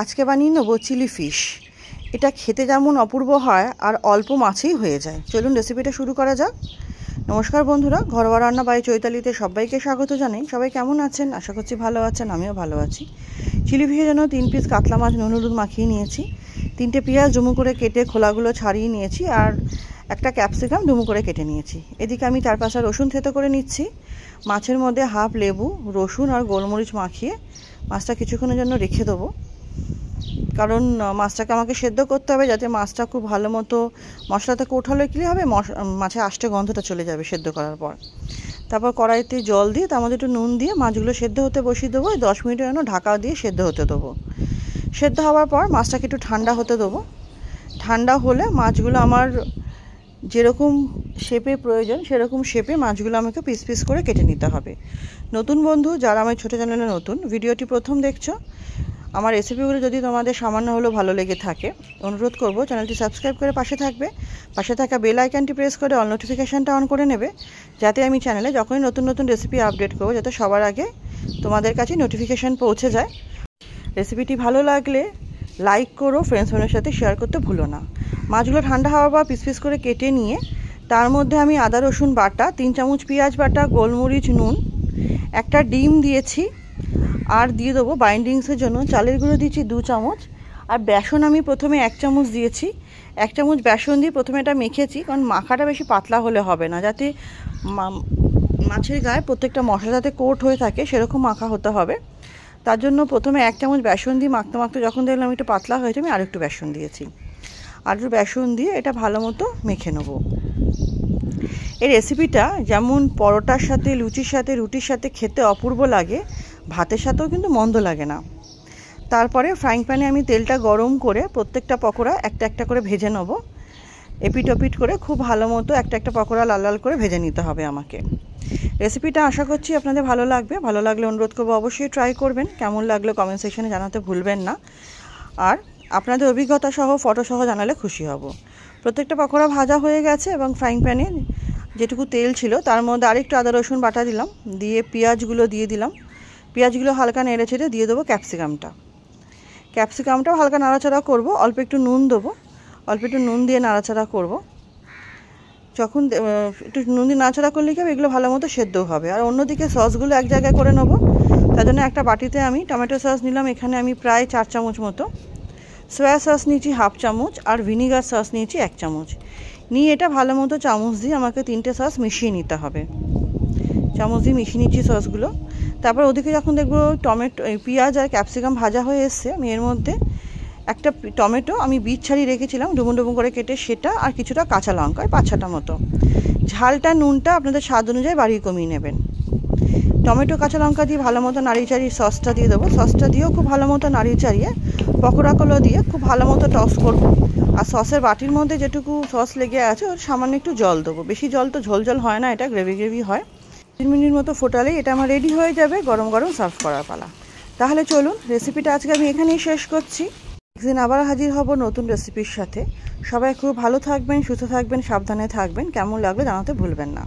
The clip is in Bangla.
আজকে বানিয়ে নেবো চিলি ফিশ। এটা খেতে যেমন অপূর্ব হয় আর অল্প মাছেই হয়ে যায়। চলুন রেসিপিটা শুরু করা যাক। নমস্কার বন্ধুরা, ঘরোয়া রান্না বাই চৈতালিতে সবাইকে স্বাগত জানাই। সবাই কেমন আছেন? আশা করছি ভালো আছেন, আমিও ভালো আছি। চিলি ফিশের জন্য 3 পিস কাতলা মাছ নুন হলুদ মাখিয়ে নিয়েছি। 3টে পেঁয়াজ ডুমো করে কেটে খোলাগুলো ছাড়িয়ে নিয়েছি, আর একটা ক্যাপসিকাম ডুমো করে কেটে নিয়েছি। এদিকে আমি 4-5টা রসুন থেতো করে নিচ্ছি। মাছের মধ্যে হাফ লেবু, রসুন আর গোলমরিচ মাখিয়ে মাছটা কিছুক্ষণের জন্য রেখে দেবো, কারণ মাছটাকে আমাকে সেদ্ধ করতে হবে, যাতে মাছটা খুব ভালো মতো মশলাতে কোঠালে কী হবে, মাছের আষ্টে গন্ধটা চলে যাবে সেদ্ধ করার পর। তারপর কড়াইতে জল দিয়ে তার মধ্যে একটু নুন দিয়ে মাছগুলো সেদ্ধ হতে বসিয়ে দেবো। 10 মিনিটের জন্য ঢাকা দিয়ে সেদ্ধ হতে দেবো। সেদ্ধ হওয়ার পর মাছটাকে একটু ঠান্ডা হতে দেবো। ঠান্ডা হলে মাছগুলো আমার যেরকম শেপে প্রয়োজন সেরকম শেপে মাছগুলো আমাকে পিস পিস করে কেটে নিতে হবে। নতুন বন্ধু যারা আমার ছোটো চ্যানেলে নতুন, ভিডিওটি প্রথম দেখছো, আমার রেসিপিগুলো যদি তোমাদের সামান্য হলেও ভালো লেগে থাকে, অনুরোধ করব চ্যানেলটি সাবস্ক্রাইব করে পাশে থাকবে। পাশে থাকা বেল আইকনটি প্রেস করে অল নোটিফিকেশানটা অন করে নেবে, যাতে আমি চ্যানেলে যখনই নতুন নতুন রেসিপি আপডেট করবো যাতে সবার আগে তোমাদের কাছে নোটিফিকেশান পৌঁছে যায়। রেসিপিটি ভালো লাগলে লাইক করো, ফ্রেন্ডসদের সাথে শেয়ার করতে ভুলো না। মাছগুলো ঠান্ডা হওয়ার পর পিস পিস করে কেটে নিয়ে তার মধ্যে আমি আদা রসুন বাটা, 3 চামচ পেঁয়াজ বাটা, গোলমরিচ, নুন, একটা ডিম দিয়েছি, আর দিয়ে দেবো বাইন্ডিংসের জন্য চালের গুঁড়ো দিয়েছি 2 চামচ, আর বেসন আমি প্রথমে 1 চামচ দিয়েছি। 1 চামচ বেসন দিয়ে প্রথমে এটা মেখেছি, কারণ মাখাটা বেশি পাতলা হলে হবে না, যাতে মাছের গায়ে প্রত্যেকটা মশলা যাতে কোট হয়ে থাকে সেরকম মাখা হতে হবে। তার জন্য প্রথমে 1 চামচ বেসন দিয়ে মাখতে মাখতে যখন দেখলাম একটু পাতলা হয়েছে, আমি আরেকটু বেসন দিয়েছি। আর একটু বেসন দিয়ে এটা ভালো মতো মেখে নেবো। এই রেসিপিটা যেমন পরোটার সাথে, লুচির সাথে, রুটির সাথে খেতে অপূর্ব লাগে, ভাতের সাথেও কিন্তু মন্দ লাগে না। তারপরে ফ্রাইং প্যানে আমি তেলটা গরম করে প্রত্যেকটা পকোড়া একটা একটা করে ভেজে নেব। এপিট ওপিট করে খুব ভালো মতো একটা একটা পকোড়া লাল লাল করে ভেজে নিতে হবে আমাকে। রেসিপিটা আশা করছি আপনাদের ভালো লাগবে। ভালো লাগলে অনুরোধ করবো অবশ্যই ট্রাই করবেন। কেমন লাগলো কমেন্ট সেকশনে জানাতে ভুলবেন না, আর আপনাদের অভিজ্ঞতা সহ ফটো সহ জানালে খুশি হব। প্রত্যেকটা পকোড়া ভাজা হয়ে গেছে এবং ফ্রাইং প্যানে যেটুকু তেল ছিল তার মধ্যে আরেকটু আদা রসুন বাটা দিলাম, দিয়ে পেঁয়াজগুলো দিয়ে দিলাম। পেঁয়াজগুলো হালকা নেড়ে চেড়ে দিয়ে দেবো ক্যাপসিকামটাও হালকা নাড়াচাড়া করব। অল্প একটু নুন দেবো, অল্প একটু নুন দিয়ে নাড়াচাড়া করব। যখন একটু নুন দিয়ে নাড়াচাড়া করলে কি হবে, এগুলো ভালো মতো সেদ্ধ হবে। আর অন্যদিকে সসগুলো এক জায়গায় করে নেবো। তার জন্য একটা বাটিতে আমি টমেটো সস নিলাম, এখানে আমি প্রায় 4 চামচ মতো। সয়া সস নিয়েছি হাফ চামচ, আর ভিনিগার সস নিয়েছি 1 চামচ। নিয়ে এটা ভালো মতো চামচ দিয়ে আমাকে 3টে সস মিশিয়ে নিতে হবে। চামচ দিয়ে মিশিয়ে নিচ্ছি সসগুলো। তারপর ওদিকে যখন দেখবো পেঁয়াজ আর ক্যাপসিকাম ভাজা হয়ে এসছে, আমি এর মধ্যে একটা টমেটো আমি বীজ ছাড়িয়ে রেখেছিলাম ডুমো ডুমো করে কেটে, সেটা আর কিছুটা কাঁচা লঙ্কা 5-6টা মতো। ঝালটা নুনটা আপনাদের স্বাদ অনুযায়ী বাড়িয়ে কমিয়ে নেবেন। টমেটো কাঁচা লঙ্কা দিয়ে ভালো মতো নাড়িয়ে চাড়িয়ে সসটা দিয়ে দেবো। সসটা দিয়েও খুব ভালো মতো নাড়িয়ে চাড়িয়ে পকোড়াগুলো দিয়ে খুব ভালো মতো টস করবো। আর সসের বাটির মধ্যে যেটুকু সস লেগে আছে ওর সামান্য একটু জল দেবো। বেশি জল তো ঝোল ঝোল হয় না, এটা গ্রেভি গ্রেভি হয়। 3 মিনিট মতো ফোটালেই এটা আমার রেডি হয়ে যাবে, গরম গরম সার্ভ করার পালা। তাহলে চলুন রেসিপিটা আজকে আমি এখানেই শেষ করছি। একদিন আবার হাজির হব নতুন রেসিপির সাথে। সবাই খুব ভালো থাকবেন, সুস্থ থাকবেন, সাবধানে থাকবেন। কেমন লাগলো জানাতে ভুলবেন না।